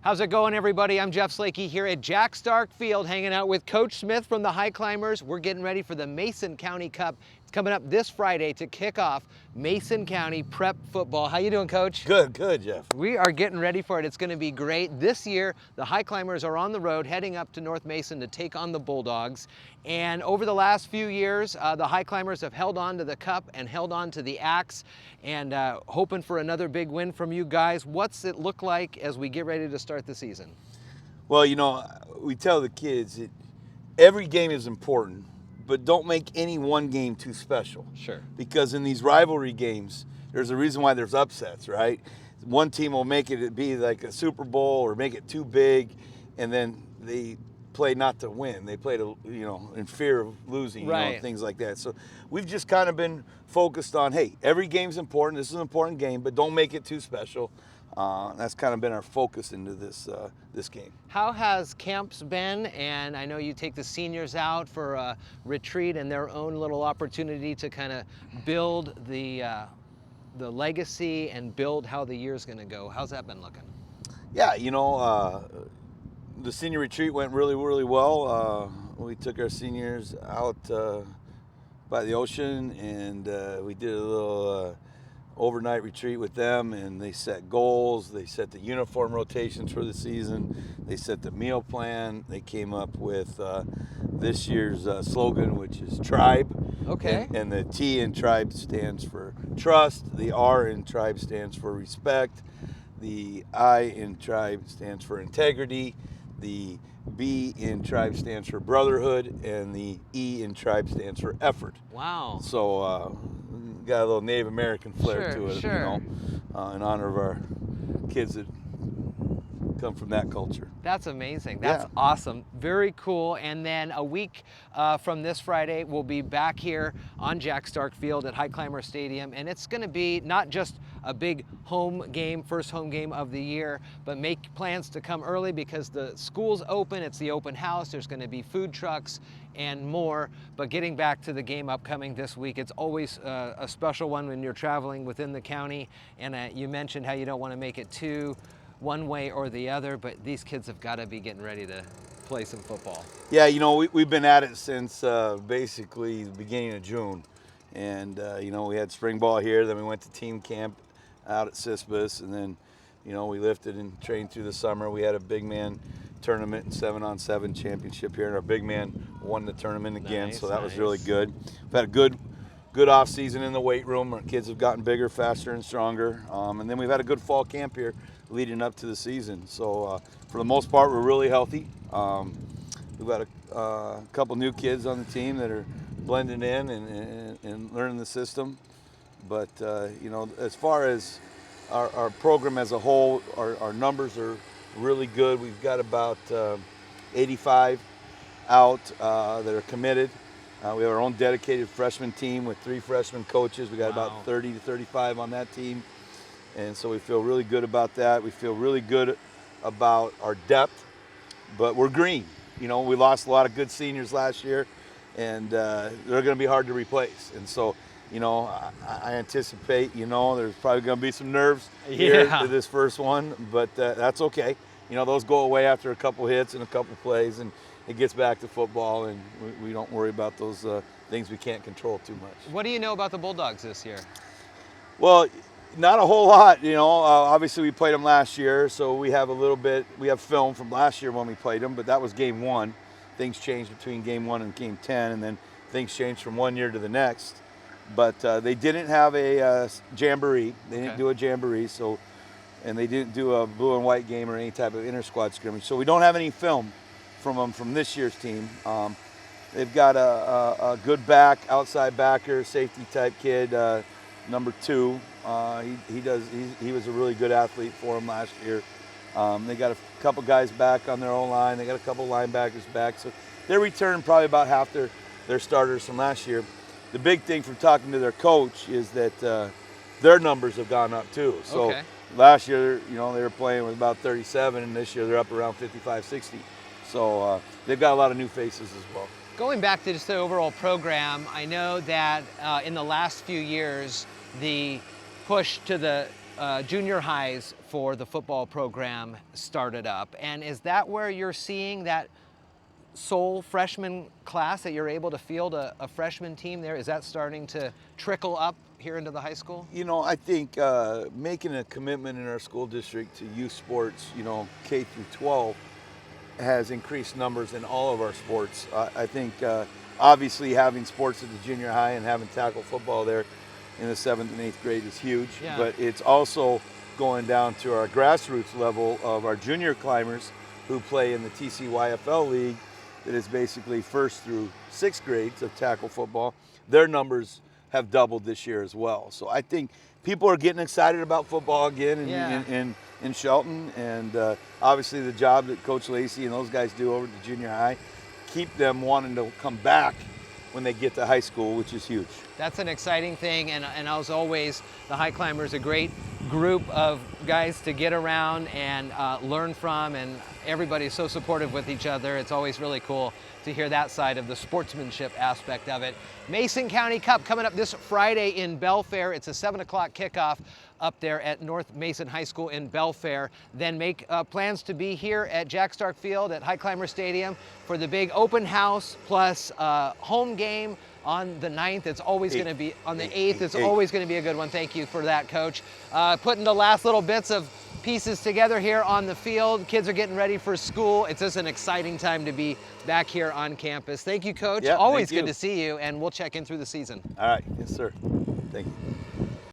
How's it going, everybody? I'm Jeff Slakey here at Jack Stark Field, hanging out with Coach Smith from the Highclimbers. We're getting ready for the Mason County Cup. It's coming up this Friday to kick off Mason County Prep Football. How you doing, Coach? Good, Jeff. We are getting ready for it. It's going to be great. This year, the Highclimbers are on the road, heading up to North Mason to take on the Bulldogs. And over the last few years, the Highclimbers have held on to the cup and held on to the axe, and hoping for another big win from you guys. What's it look like as we get ready to start the season? Well, you know, we tell the kids that every game is important, but don't make any one game too special. Sure. Because in these rivalry games, there's a reason why there's upsets, right? One team will make it be like a Super Bowl or make it too big, and then they play not to win. They play to, in fear of losing, right. Things like that. So we've just kind of been focused on, hey, every game's important. This is an important game, but don't make it too special. That's kind of been our focus into this game. How has camps been? And I know you take the seniors out for a retreat and their own little opportunity to kind of build the legacy and build how the year's going to go. How's that been looking? Yeah, the senior retreat went really, really well. We took our seniors out by the ocean, and we did a little overnight retreat with them, and they set goals. They set the uniform rotations for the season. They set the meal plan. They came up with this year's slogan, which is Tribe. Okay. And the T in Tribe stands for trust. The R in Tribe stands for respect. The I in Tribe stands for integrity. The B in Tribe stands for brotherhood, and the E in Tribe stands for effort. Wow. So got a little Native American flair to it, sure. in honor of our kids that come from that culture. That's amazing. That's awesome. Very cool. And then a week from this Friday, we'll be back here on Jack Stark Field at Highclimber Stadium. And it's going to be not just a big home game, first home game of the year, but make plans to come early because the school's open. It's the open house. There's going to be food trucks and more. But getting back to the game upcoming this week, it's always a special one when you're traveling within the county. And you mentioned how you don't want to make it too one way or the other, but these kids have got to be getting ready to play some football. Yeah, we've been at it since basically the beginning of June. And, we had spring ball here, then we went to team camp out at Cispus, and then, we lifted and trained through the summer. We had a big man tournament and 7-on-7 championship here, and our big man won the tournament again, so that was really good. We've had a good off season in the weight room. Our kids have gotten bigger, faster, and stronger. And then we've had a good fall camp here leading up to the season. So for the most part, we're really healthy. We've got a couple new kids on the team that are blending in and learning the system. But, as far as our program as a whole, our numbers are really good. We've got about 85 out that are committed. We have our own dedicated freshman team with 3 freshman coaches. We got about 30 to 35 on that team. And so we feel really good about that. We feel really good about our depth, but we're green. We lost a lot of good seniors last year, and they're going to be hard to replace. And so, I anticipate, there's probably going to be some nerves here to this first one, but that's okay. Those go away after a couple hits and a couple plays, and it gets back to football, and we don't worry about those things we can't control too much. What do you know about the Bulldogs this year? Well, not a whole lot, obviously we played them last year, so we have film from last year when we played them, but that was game 1. Things changed between game 1 and game 10, and then things changed from one year to the next. But they didn't have a jamboree. They didn't do a jamboree, and they didn't do a blue and white game or any type of inter-squad scrimmage. So we don't have any film from them from this year's team. They've got a good back, outside backer, safety type kid, number 2. He was a really good athlete for them last year. They got a couple guys back on their own line. They got a couple linebackers back. So they returned probably about half their starters from last year. The big thing from talking to their coach is that their numbers have gone up too. So last year, they were playing with about 37, and this year they're up around 55, 60. So they've got a lot of new faces as well. Going back to just the overall program, I know that in the last few years, the push to the junior highs for the football program started up. And is that where you're seeing that sole freshman class, that you're able to field a freshman team there? Is that starting to trickle up here into the high school? You know, I think making a commitment in our school district to youth sports, you know, K through 12, has increased numbers in all of our sports. I think obviously having sports at the junior high and having tackle football there in the 7th and 8th grade is huge, Yeah. but it's also going down to our grassroots level of our junior climbers who play in the TCYFL league, that is basically 1st through 6th grades of tackle football. Their numbers have doubled this year as well. So I think people are getting excited about football again in Shelton, and obviously the job that Coach Lacey and those guys do over at the junior high keep them wanting to come back when they get to high school, which is huge. That's an exciting thing, and as always, the High Climbers, a great group of guys to get around and learn from, and everybody's so supportive with each other. It's always really cool to hear that side of the sportsmanship aspect of it. Mason County Cup coming up this Friday in Belfair. It's a 7 o'clock kickoff up there at North Mason High School in Belfair. Then make plans to be here at Jack Stark Field at Highclimber Stadium for the big open house plus home game on the 9th. It's always going to be on the 8th. It's always going to be a good one. Thank you for that, Coach. Putting the last little bits of pieces together here on the field. Kids are getting ready for school. It's just an exciting time to be back here on campus. Thank you, Coach. Yeah, always thank you. good to see you, and we'll check in through the season. All right, yes, sir. Thank you.